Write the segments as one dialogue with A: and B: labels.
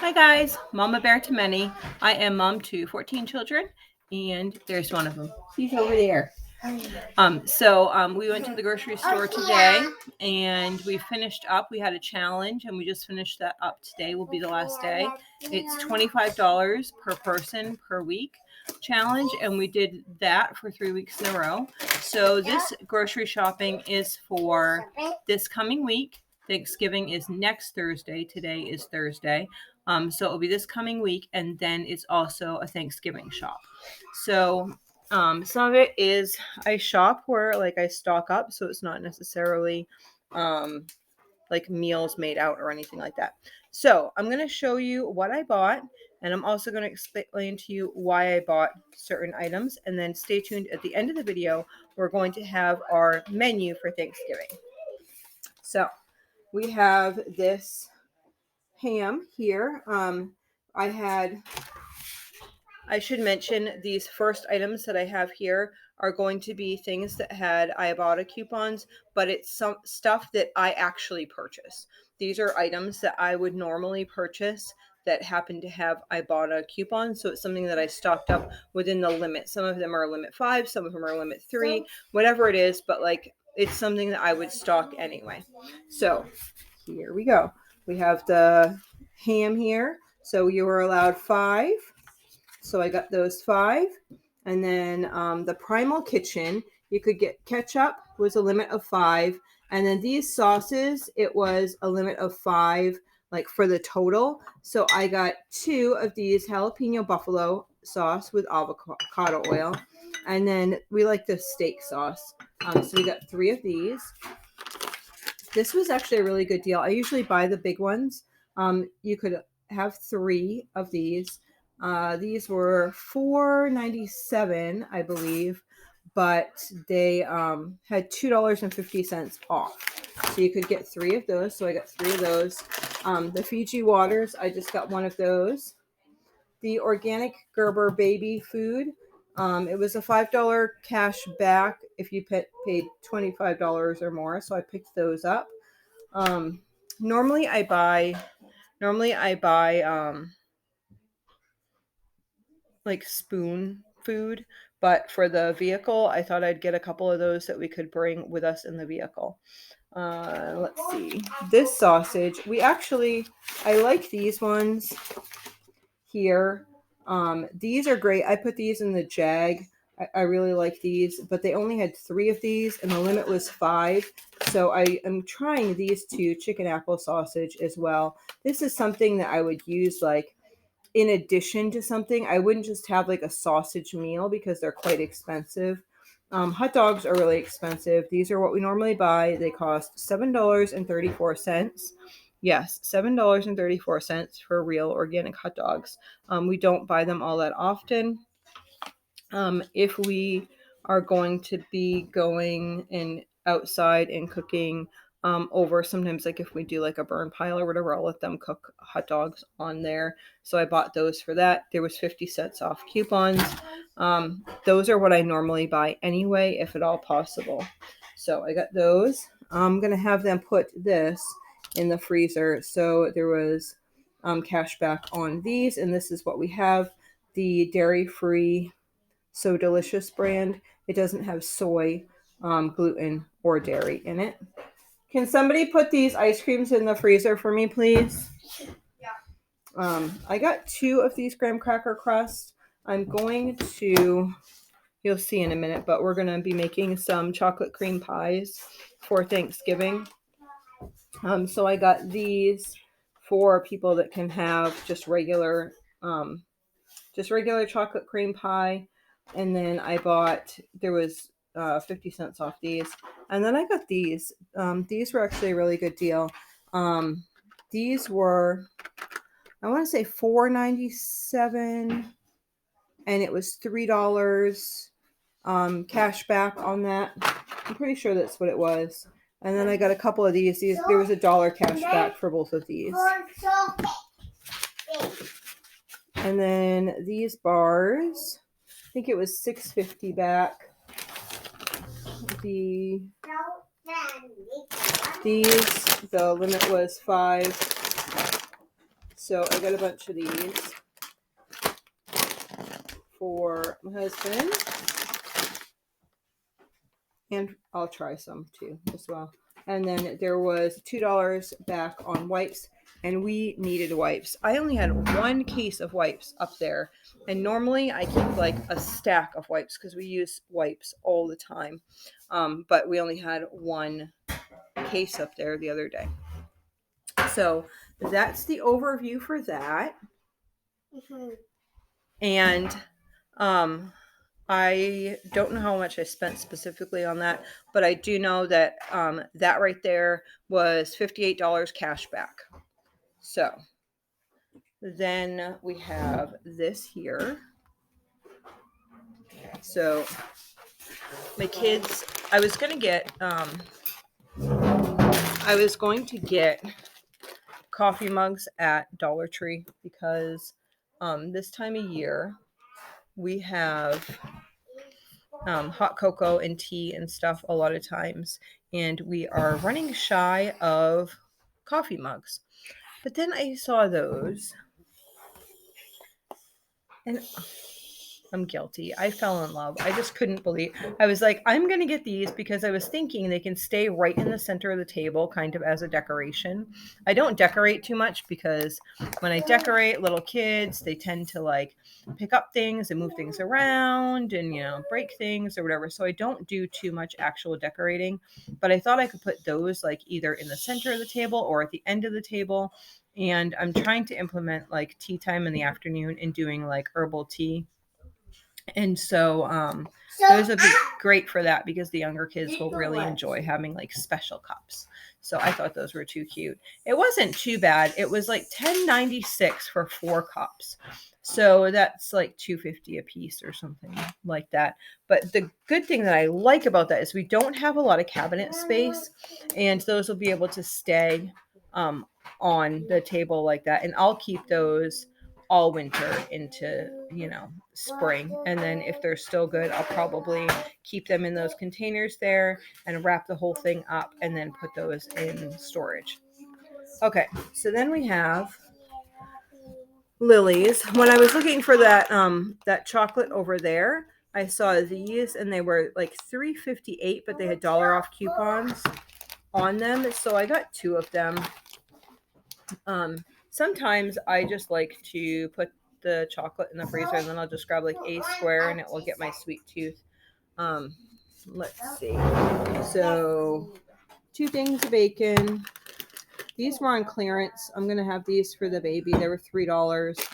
A: Hi guys, Mama Bear to many. I am mom to 14 children, and there's one of them. He's over there. We went to the grocery store today, and we finished up. We had a challenge, and we just finished that up today. Will be the last day. It's $25 per person per week challenge, and we did that for 3 weeks in a row. So this grocery shopping is for this coming week. Thanksgiving is next Thursday. Today is Thursday. So it'll be this coming week, and then it's also a Thanksgiving shop. So some of it is I shop where like I stock up, so it's not necessarily like meals made out or anything like that. So I'm going to show you what I bought, and I'm also going to explain to you why I bought certain items, and then stay tuned at the end of the video. We're going to have our menu for Thanksgiving. So we have this ham here. I should mention these first items that I have here are going to be things that had Ibotta coupons, but it's some stuff that I actually purchase. These are items that I would normally purchase that happen to have Ibotta coupons, so it's something that I stocked up within the limit. Some of them are limit 5, some of them are limit 3, whatever it is, but like it's something that I would stock anyway. So here we go. We have the ham here. So you were allowed 5. So I got those 5. And then the Primal Kitchen, you could get ketchup, was a limit of 5. And then these sauces, it was a limit of 5, like for the total. So I got 2 of these jalapeno buffalo sauce with avocado oil. And then we like the steak sauce. So we got 3 of these. This was actually a really good deal. I usually buy the big ones. You could have 3 of these. These were $4.97, I believe, but they had $2.50 off. So you could get 3 of those. So I got 3 of those. The Fiji waters, I just got 1 of those. The organic Gerber baby food, it was a $5 cash back if you paid $25 or more. So I picked those up. Normally I buy like spoon food, but for the vehicle, I thought I'd get a couple of those that we could bring with us in the vehicle. Let's see. This sausage, I like these ones here. These are great. I put these in the Jag. I really like these, but they only had 3 of these, and the limit was 5. So I am trying these 2 chicken apple sausage as well. This is something that I would use like in addition to something. I wouldn't just have like a sausage meal because they're quite expensive. Hot dogs are really expensive. These are what we normally buy. They cost $7.34. Yes, $7.34 for real organic hot dogs. We don't buy them all that often. If we are going to be going and outside and cooking over, sometimes like if we do like a burn pile or whatever, I'll let them cook hot dogs on there. So I bought those for that. There was 50 cents off coupons. Those are what I normally buy anyway, if at all possible. So I got those. I'm going to have them put this in the freezer. So there was cash back on these, and this is what we have. The dairy-free So Delicious brand. It doesn't have soy, gluten, or dairy in it. Can somebody put these ice creams in the freezer for me, please? Yeah. I got 2 of these graham cracker crusts. I'm going to, you'll see in a minute, but we're going to be making some chocolate cream pies for Thanksgiving. So I got these for people that can have just regular chocolate cream pie. And then I bought, there was 50 cents off these. And then I got these. These were actually a really good deal. These were, I want to say $4.97, and it was $3 cash back on that. I'm pretty sure that's what it was. And then I got a couple of these. There was $1 cash back for both of these. And then these bars, I think it was $6.50 back. The limit was 5. So I got a bunch of these for my husband. And I'll try some too as well. And then there was $2 back on wipes, and we needed wipes. I only had one case of wipes up there, and normally I keep like a stack of wipes because we use wipes all the time. But we only had one case up there the other day. So that's the overview for that. Mm-hmm. And I don't know how much I spent specifically on that, but I do know that that right there was $58 cash back. So then we have this here. So my kids, I was going to get coffee mugs at Dollar Tree because this time of year we have hot cocoa and tea and stuff a lot of times, and we are running shy of coffee mugs. But then I saw those, and I'm guilty. I fell in love. I just couldn't believe. I was like, I'm going to get these because I was thinking they can stay right in the center of the table, kind of as a decoration. I don't decorate too much because when I decorate, little kids, they tend to like pick up things and move things around and, break things or whatever. So I don't do too much actual decorating, but I thought I could put those like either in the center of the table or at the end of the table. And I'm trying to implement like tea time in the afternoon and doing like herbal tea. And so those would be great for that because the younger kids will really enjoy having like special cups. So I thought those were too cute. It wasn't too bad. It was like $10.96 for 4 cups. So that's like $2.50 a piece or something like that. But the good thing that I like about that is we don't have a lot of cabinet space, and those will be able to stay on the table like that. And I'll keep those all winter into spring, and then if they're still good, I'll probably keep them in those containers there and wrap the whole thing up and then put those in storage. Okay, so then we have lilies. When I was looking for that chocolate over there, I saw these and they were like $3.58, but they had dollar off coupons on them, so I got 2 of them. Sometimes I just like to put the chocolate in the freezer and then I'll just grab like a square and it will get my sweet tooth. Let's see. So 2 things of bacon. These were on clearance. I'm going to have these for the baby. They were $3.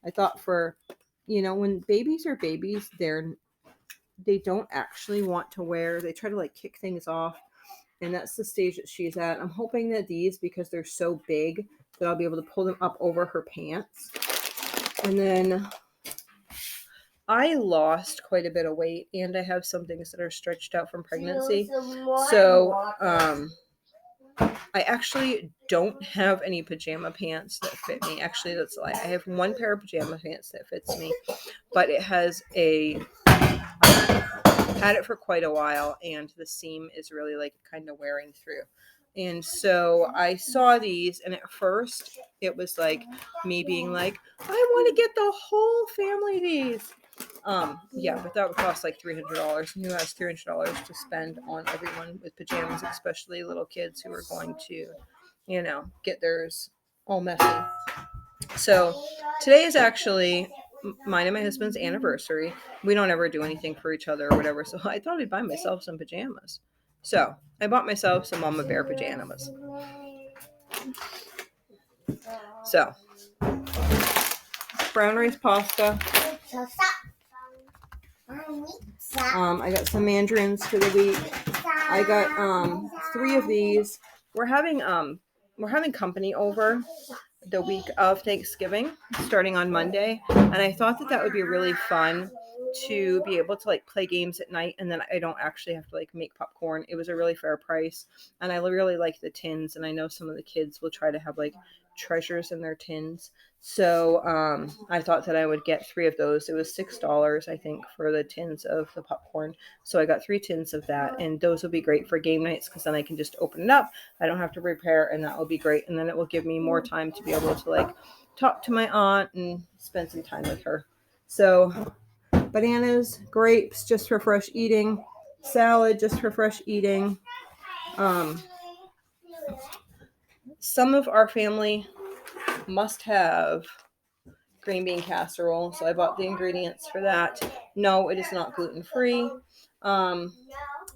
A: I thought for, when babies are babies, they don't actually want to wear, they try to like kick things off. And that's the stage that she's at. I'm hoping that these, because they're so big, that I'll be able to pull them up over her pants. And then I lost quite a bit of weight, and I have some things that are stretched out from pregnancy. So I actually don't have any pajama pants that fit me. Actually, that's a lie. I have 1 pair of pajama pants that fits me, but it has had it for quite a while, and the seam is really like kind of wearing through. And so I saw these, and at first it was like me being like, I want to get the whole family these. Yeah, but that would cost like $300. And who has $300 to spend on everyone with pajamas, especially little kids who are going to, get theirs all messy. So today is actually mine and my husband's anniversary. We don't ever do anything for each other or whatever. So I thought I'd buy myself some pajamas. So I bought myself some Mama Bear pajamas. So brown rice pasta. I got some mandarins for the week. I got 3 of these. We're having company over the week of Thanksgiving, starting on Monday, and I thought that would be really fun to be able to like play games at night, and then I don't actually have to like make popcorn. It was a really fair price, and I really like the tins, and I know some of the kids will try to have like treasures in their tins. So I thought that I would get 3 of those. It was $6, I think, for the tins of the popcorn. So I got 3 tins of that, and those will be great for game nights because then I can just open it up. I don't have to prepare, and that will be great. And then it will give me more time to be able to like talk to my aunt and spend some time with her. So bananas, grapes, just for fresh eating. Salad, just for fresh eating. Some of our family must have green bean casserole, so I bought the ingredients for that. No, it is not gluten-free.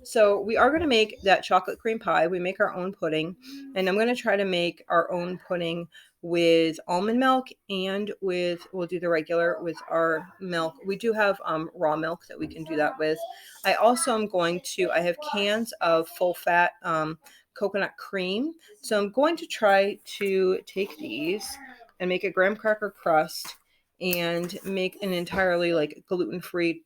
A: So we are going to make that chocolate cream pie. We make our own pudding, and I'm going to try to make our own pudding with almond milk and we'll do the regular with our milk. We do have raw milk that we can do that with. I also am I have cans of full fat coconut cream. So I'm going to try to take these and make a graham cracker crust and make an entirely like gluten-free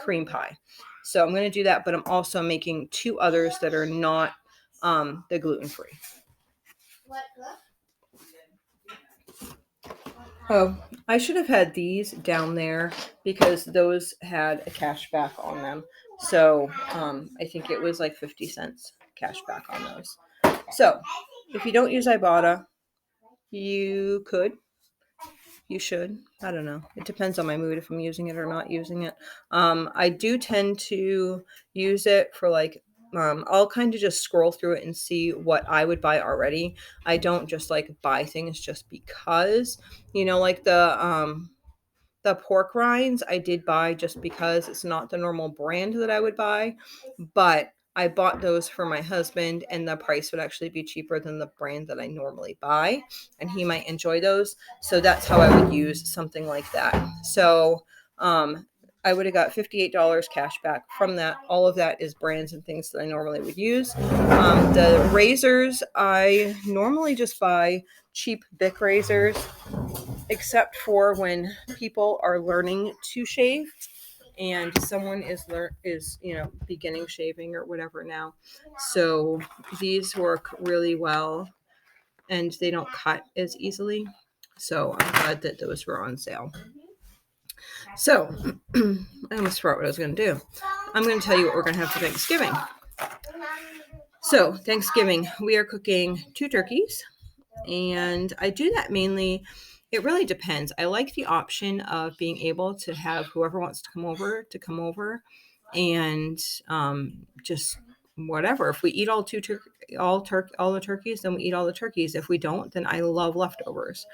A: cream pie. So I'm going to do that, but I'm also making 2 others that are not the gluten-free. Oh, I should have had these down there because those had a cash back on them. So I think it was like 50 cents cash back on those. So if you don't use Ibotta, you could. You should. I don't know. It depends on my mood if I'm using it or not using it. I do tend to use it for like I'll kind of just scroll through it and see what I would buy already. I don't just like buy things just because, like the pork rinds I did buy just because it's not the normal brand that I would buy, but I bought those for my husband and the price would actually be cheaper than the brand that I normally buy and he might enjoy those. So that's how I would use something like that. So I would have got $58 cash back from that. All of that is brands and things that I normally would use. The razors, I normally just buy cheap Bic razors, except for when people are learning to shave and someone is beginning shaving or whatever now. So these work really well and they don't cut as easily. So I'm glad that those were on sale. So I almost forgot what I was going to do. I'm going to tell you what we're going to have for Thanksgiving. So Thanksgiving, we are cooking 2 turkeys. And I do that mainly, it really depends. I like the option of being able to have whoever wants to come over and just whatever. If we eat all the turkeys, then we eat all the turkeys. If we don't, then I love leftovers.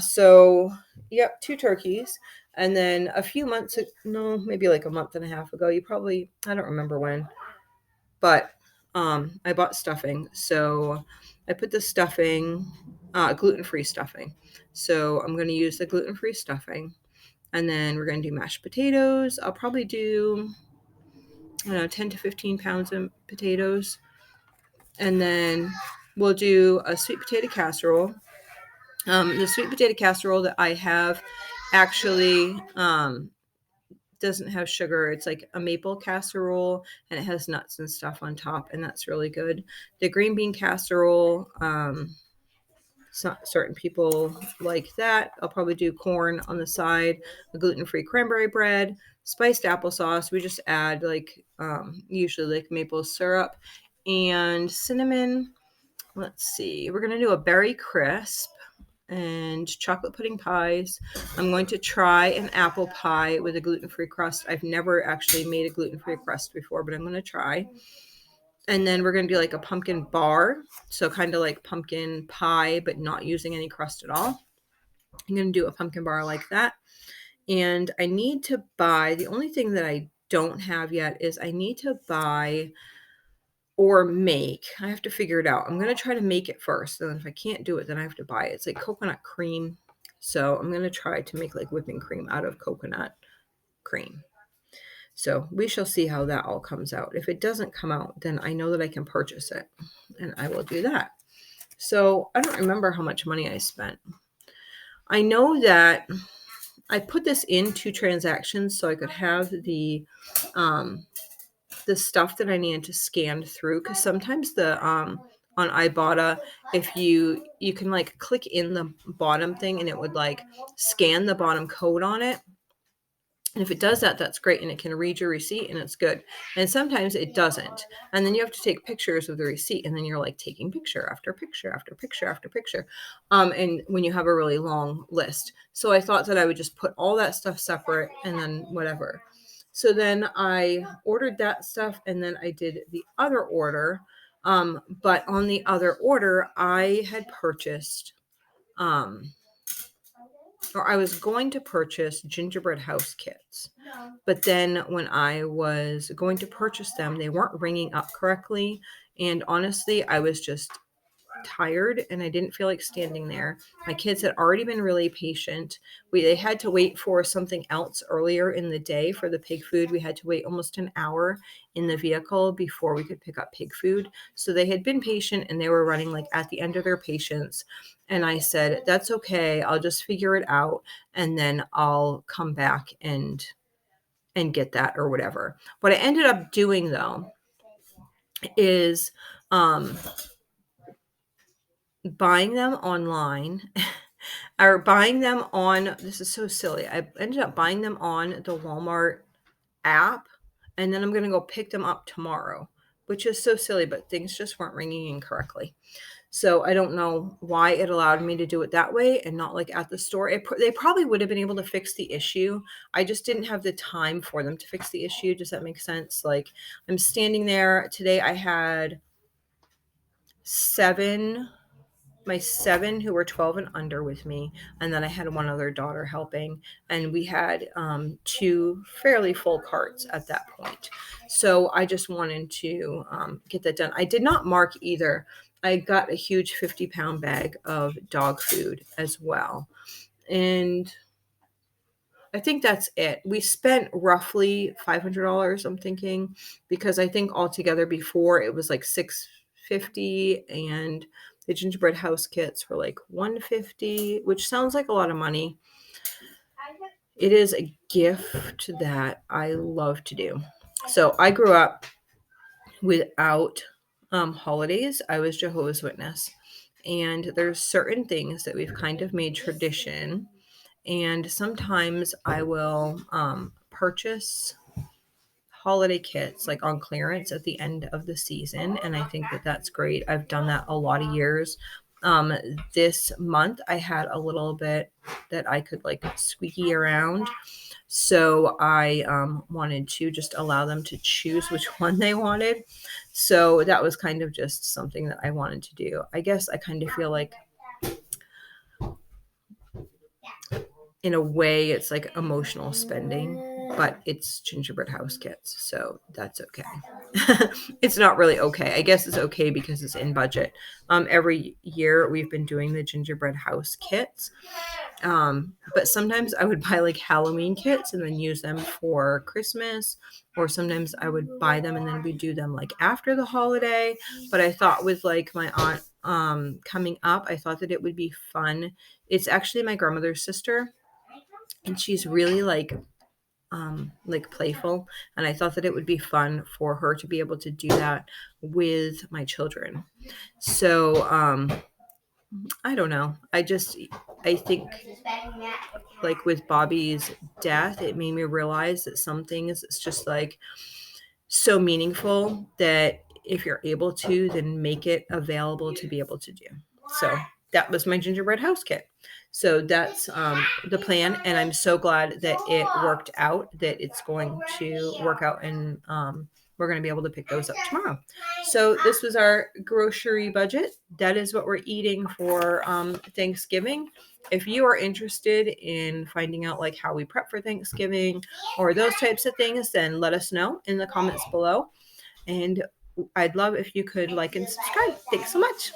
A: So 2 turkeys. And then a few months, maybe like a month and a half ago, I don't remember when, but I bought stuffing. So I put the stuffing, gluten-free stuffing. So I'm going to use the gluten-free stuffing. And then we're going to do mashed potatoes. I'll probably do, 10 to 15 pounds of potatoes. And then we'll do a sweet potato casserole. The sweet potato casserole that I have actually doesn't have sugar. It's like a maple casserole and it has nuts and stuff on top, and that's really good. The green bean casserole, certain people like that. I'll probably do corn on the side, a gluten-free cranberry bread, spiced applesauce. We just add usually like maple syrup and cinnamon. Let's see. We're going to do a berry crisp and chocolate pudding pies. I'm going to try an apple pie with a gluten-free crust. I've never actually made a gluten-free crust before, but I'm going to try. And then we're going to do like a pumpkin bar. So kind of like pumpkin pie, but not using any crust at all. I'm going to do a pumpkin bar like that. And I need to buy, the only thing that I don't have yet is I need to buy or make. I have to figure it out. I'm going to try to make it first. And if I can't do it, then I have to buy it. It's like coconut cream. So I'm going to try to make like whipping cream out of coconut cream. So we shall see how that all comes out. If it doesn't come out, then I know that I can purchase it and I will do that. So I don't remember how much money I spent. I know that I put this in 2 transactions so I could have the stuff that I needed to scan through, because sometimes the on Ibotta, if you can like click in the bottom thing and it would like scan the bottom code on it. And if it does that, that's great. And it can read your receipt and it's good. And sometimes it doesn't. And then you have to take pictures of the receipt. And then you're like taking picture after picture after picture after picture. And when you have a really long list. So I thought that I would just put all that stuff separate and then whatever. So then I ordered that stuff and then I did the other order. But on the other order, I had purchased or I was going to purchase gingerbread house kits. But then when I was going to purchase them, they weren't ringing up correctly. And honestly, I was just tired and I didn't feel like standing there. My kids had already been really patient. They had to wait for something else earlier in the day for the pig food. We had to wait almost an hour in the vehicle before we could pick up pig food. So they had been patient and they were running like at the end of their patience. And I said, that's okay. I'll just figure it out and then I'll come back and get that or whatever. What I ended up doing though is buying them online or buying them on, this is so silly. I ended up buying them on the Walmart app and then I'm going to go pick them up tomorrow, which is so silly, but things just weren't ringing in correctly. So I don't know why it allowed me to do it that way and not like at the store. They probably would have been able to fix the issue. I just didn't have the time for them to fix the issue. Does that make sense? Like I'm standing there today. I had my 7 who were 12 and under with me. And then I had one other daughter helping. And we had 2 fairly full carts at that point. So I just wanted to get that done. I did not mark either. I got a huge 50-pound bag of dog food as well. And I think that's it. We spent roughly $500, I'm thinking, because I think altogether before it was like $650 and the gingerbread house kits were like $150, which sounds like a lot of money. It is a gift that I love to do. So I grew up without holidays. I was Jehovah's Witness. And there's certain things that we've kind of made tradition. And sometimes I will purchase holiday kits like on clearance at the end of the season. And I think that that's great. I've done that a lot of years. This month I had a little bit that I could like squeaky around. So I wanted to just allow them to choose which one they wanted. So that was kind of just something that I wanted to do. I guess I kind of feel like in a way it's like emotional spending, but it's gingerbread house kits, so that's okay. It's not really okay. I guess it's okay because it's in budget. Every year we've been doing the gingerbread house kits. But sometimes I would buy like Halloween kits and then use them for Christmas, or sometimes I would buy them and then we do them like after the holiday. But I thought with like my aunt coming up, I thought that it would be fun. It's actually my grandmother's sister and she's really like playful, and I thought that it would be fun for her to be able to do that with my children. So I don't know. I think like with Bobby's death, it made me realize that some things it's just like so meaningful that if you're able to, then make it available to be able to do. So that was my gingerbread house kit. So that's the plan, and I'm so glad that it worked out, that it's going to work out, and we're going to be able to pick those up tomorrow. So this was our grocery budget. That is what we're eating for Thanksgiving. If you are interested in finding out like how we prep for Thanksgiving or those types of things, then let us know in the comments below. And I'd love if you could like and subscribe. Thanks so much.